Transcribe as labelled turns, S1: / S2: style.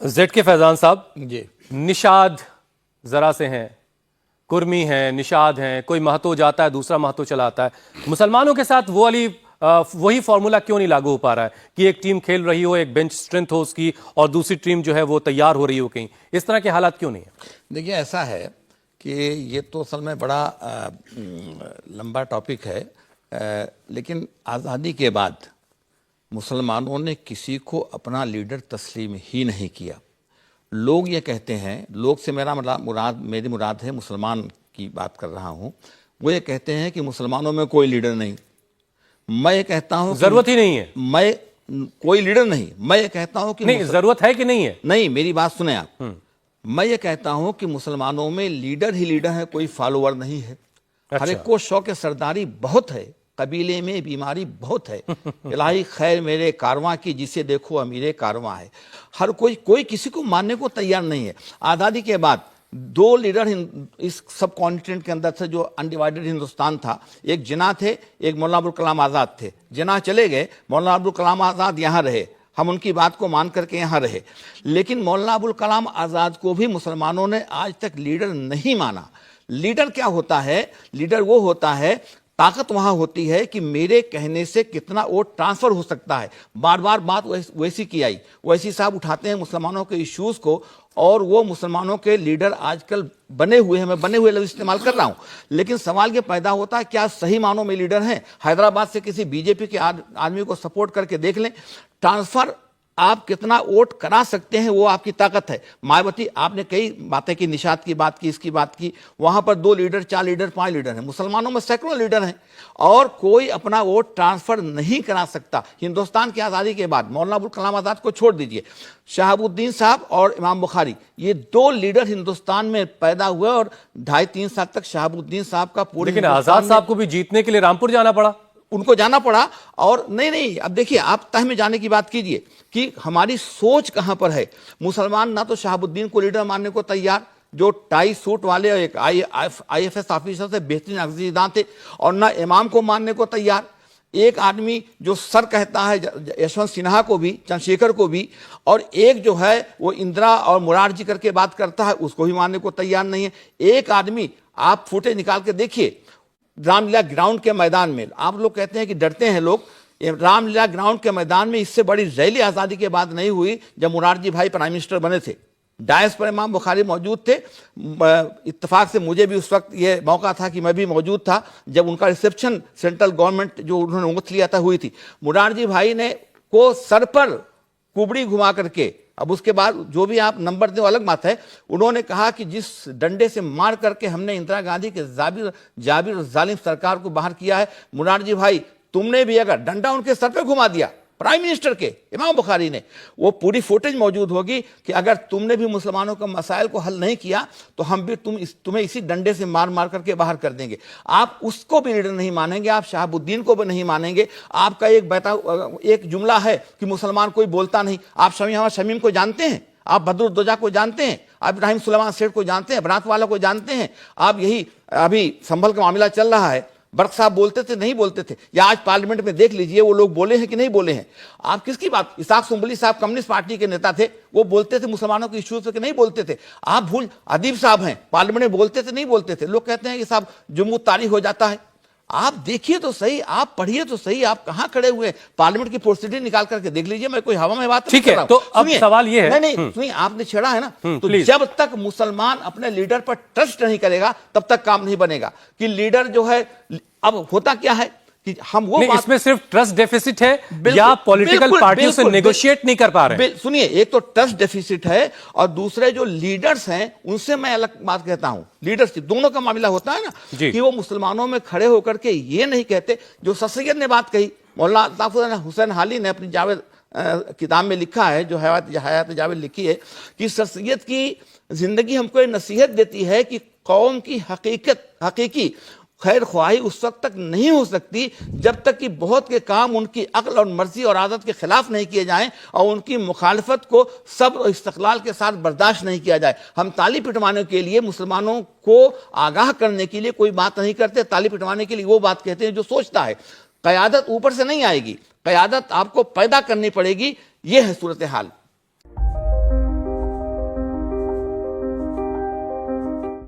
S1: Z کے فیضان صاحب
S2: جی
S1: نشاد ذرا سے ہیں، کرمی ہیں، نشاد ہیں، کوئی مہتو جاتا ہے دوسرا مہتو چلا آتا ہے. مسلمانوں کے ساتھ وہی فارمولا کیوں نہیں لاگو ہو پا رہا ہے کہ ایک ٹیم کھیل رہی ہو، ایک بینچ سٹرینتھ ہو اس کی، اور دوسری ٹیم جو ہے وہ تیار ہو رہی ہو کہیں؟ اس طرح کے حالات کیوں نہیں ہیں؟
S2: دیکھیے ایسا ہے کہ یہ تو اصل میں بڑا لمبا ٹاپک ہے، لیکن آزادی کے بعد مسلمانوں نے کسی کو اپنا لیڈر تسلیم ہی نہیں کیا. لوگ یہ کہتے ہیں، لوگ سے میری مراد ہے مسلمان کی بات کر رہا ہوں، وہ یہ کہتے ہیں کہ مسلمانوں میں کوئی لیڈر نہیں. میں یہ کہتا ہوں
S1: ضرورت ہی نہیں ہے.
S2: میں کوئی لیڈر نہیں، میں یہ کہتا ہوں کہ
S1: نہیں، ضرورت ہے کہ نہیں ہے؟
S2: نہیں، میری بات سنیں آپ. میں یہ کہتا ہوں کہ مسلمانوں میں لیڈر ہی لیڈر ہے، کوئی فالوور نہیں ہے. ہر ایک کو شوق سرداری بہت ہے، قبیلے میں بیماری بہت ہے. الہی خیر میرے کارواں کی، جسے دیکھو امیر کارواں ہے. ہر کوئی کسی کو ماننے کو تیار نہیں ہے. آزادی کے بعد دو لیڈر اس سب کانٹیننٹ کے اندر سے جو انڈیوائیڈڈ ہندوستان تھا، ایک جناح تھے، ایک مولانا ابوالکلام آزاد تھے. جناح چلے گئے، مولانا ابوالکلام آزاد یہاں رہے، ہم ان کی بات کو مان کر کے یہاں رہے. لیکن مولانا ابوالکلام آزاد کو بھی مسلمانوں نے آج تک لیڈر نہیں مانا. لیڈر کیا ہوتا ہے؟ لیڈر وہ ہوتا ہے، طاقت وہاں ہوتی ہے کہ میرے کہنے سے کتنا ووٹ ٹرانسفر ہو سکتا ہے. بار بار بات ویسی کی آئی، ویسی صاحب اٹھاتے ہیں مسلمانوں کے ایشوز کو، اور وہ مسلمانوں کے لیڈر آج کل بنے ہوئے ہیں. میں بنے ہوئے لفظ استعمال کر رہا ہوں، لیکن سوال یہ پیدا ہوتا ہے کیا صحیح معنوں میں لیڈر ہیں؟ حیدرآباد سے کسی بی جے پی کے آدمی کو سپورٹ کر کے دیکھ لیں، ٹرانسفر آپ کتنا ووٹ کرا سکتے ہیں وہ آپ کی طاقت ہے. مایاوتی، آپ نے کئی باتیں کی، نشاد کی بات کی، اس کی بات کی، وہاں پر 2 لیڈر 4 لیڈر 5 لیڈر ہیں. مسلمانوں میں سینکڑوں لیڈر ہیں اور کوئی اپنا ووٹ ٹرانسفر نہیں کرا سکتا. ہندوستان کی آزادی کے بعد مولانا ابوالکلام آزاد کو چھوڑ دیجئے، شہاب الدین صاحب اور امام بخاری، یہ 2 لیڈر ہندوستان میں پیدا ہوئے، اور 2.5-3 سال تک شہاب الدین صاحب کا پورے
S1: لیکن آزاد صاحب کو بھی جیتنے کے لیے رامپور جانا پڑا.
S2: ان کو جانا پڑا. اور نہیں، اب دیکھیے آپ تہ میں جانے کی بات کیجئے کہ ہماری سوچ کہاں پر ہے. مسلمان نہ تو شہاب الدین کو لیڈر ماننے کو تیار، جو ٹائی سوٹ والے اور ایک آئی ایف ایس آفیسر سے بہترین عقیدتداں تھے، اور نہ امام کو ماننے کو تیار. ایک آدمی جو سر کہتا ہے یشونت سنہا کو بھی، چندرشیکھر کو بھی، اور ایک جو ہے وہ اندرا اور مرارجی کر کے بات کرتا ہے، اس کو بھی ماننے کو تیار نہیں ہے. ایک آدمی، آپ فوٹے نکال کے دیکھیے رام لیلا گراؤنڈ کے میدان میں، آپ لوگ کہتے ہیں کہ ڈرتے ہیں لوگ، رام لیلا گراؤنڈ کے میدان میں اس سے بڑی ریلی آزادی کے بعد نہیں ہوئی جب مرارجی بھائی پرائم منسٹر بنے تھے. ڈائس پر امام بخاری موجود تھے. اتفاق سے مجھے بھی اس وقت یہ موقع تھا کہ میں بھی موجود تھا جب ان کا ریسپشن سینٹرل گورنمنٹ جو انہوں نے اونگھ لیا تھا ہوئی تھی. مرارجی بھائی نے کو سر پر کبڑی گھما کر کے، اب اس کے بعد جو بھی آپ نمبر دیں الگ بات ہے، انہوں نے کہا کہ جس ڈنڈے سے مار کر کے ہم نے اندرا گاندھی کے جابر اور ظالم سرکار کو باہر کیا ہے، مرارجی بھائی تم نے بھی اگر ڈنڈا ان کے سر پہ گھما دیا پرائم منسٹر کے امام بخاری نے، وہ پوری فوٹیج موجود ہوگی کہ اگر تم نے بھی مسلمانوں کے مسائل کو حل نہیں کیا تو ہم بھی تمہیں اسی ڈنڈے سے مار کر کے باہر کر دیں گے. آپ اس کو بھی لیڈر نہیں مانیں گے، آپ شہاب الدین کو بھی نہیں مانیں گے. آپ کا ایک جملہ ہے کہ مسلمان کوئی بولتا نہیں. آپ شمیم کو جانتے ہیں، آپ بدر الدجا کو جانتے ہیں، آپ ابراہیم سلیمان سیٹھ کو جانتے ہیں، برات والا کو جانتے ہیں. آپ یہی ابھی سنبھل کا معاملہ چل رہا ہے، برق صاحب بولتے تھے نہیں بولتے تھے، یا آج پارلیمنٹ میں دیکھ لیجئے وہ لوگ بولے ہیں کہ نہیں بولے ہیں. آپ کس کی بات؟ اسحاق سنبلی صاحب کمیونسٹ پارٹی کے نیتا تھے، وہ بولتے تھے مسلمانوں کے ایشوز پہ کہ نہیں بولتے تھے. آپ ادیب صاحب ہیں، پارلیمنٹ میں بولتے تھے نہیں بولتے تھے. لوگ کہتے ہیں کہ صاحب جمہور تاریخ ہو جاتا ہے. آپ دیکھیے تو صحیح، آپ پڑھیے تو صحیح، آپ کہاں کھڑے ہوئے ہیں؟ پارلیمنٹ کی پروسیڈنگ نکال کر کے دیکھ لیجئے. میں کوئی ہوا میں بات نہیں کر رہا ہوں.
S1: تو اب سوال یہ ہے،
S2: نہیں سنیے، آپ نے چھیڑا ہے نا، تو جب تک مسلمان اپنے لیڈر پر ٹرسٹ نہیں کرے گا تب تک کام نہیں بنے گا. کہ لیڈر جو ہے، اب ہوتا کیا ہے کہ ہم وہ
S1: اس میں صرف ٹرسٹ ڈیفیسٹ ہے یا پولیٹیکل پارٹیوں سے نیگوشیٹ نہیں کر پا رہے ہیں؟
S2: سنیے، ایک تو ٹرسٹ ڈیفیسٹ ہے، اور دوسرے جو لیڈرز ہیں ان سے میں الگ بات کہتا ہوں. لیڈرز دونوں کا معاملہ ہوتا ہے نا کہ وہ مسلمانوں میں کھڑے ہو کر کے یہ نہیں کہتے جو سر سید نے بات کہی. مولانا الطاف حسین حالی نے اپنی جاوید کتاب میں لکھا ہے، جو حیات جاوید لکھی ہے، کہ سر سید کی زندگی ہم کو یہ نصیحت دیتی ہے کہ قوم کی حقیقی خیر خواہی اس وقت تک نہیں ہو سکتی جب تک کہ بہت کے کام ان کی عقل اور مرضی اور عادت کے خلاف نہیں کیے جائیں، اور ان کی مخالفت کو صبر اور استقلال کے ساتھ برداشت نہیں کیا جائے. ہم تالی پٹوانے کے لیے، مسلمانوں کو آگاہ کرنے کے لیے کوئی بات نہیں کرتے، تالی پٹوانے کے لیے وہ بات کہتے ہیں جو سوچتا ہے. قیادت اوپر سے نہیں آئے گی، قیادت آپ کو پیدا کرنی پڑے گی. یہ ہے صورتحال.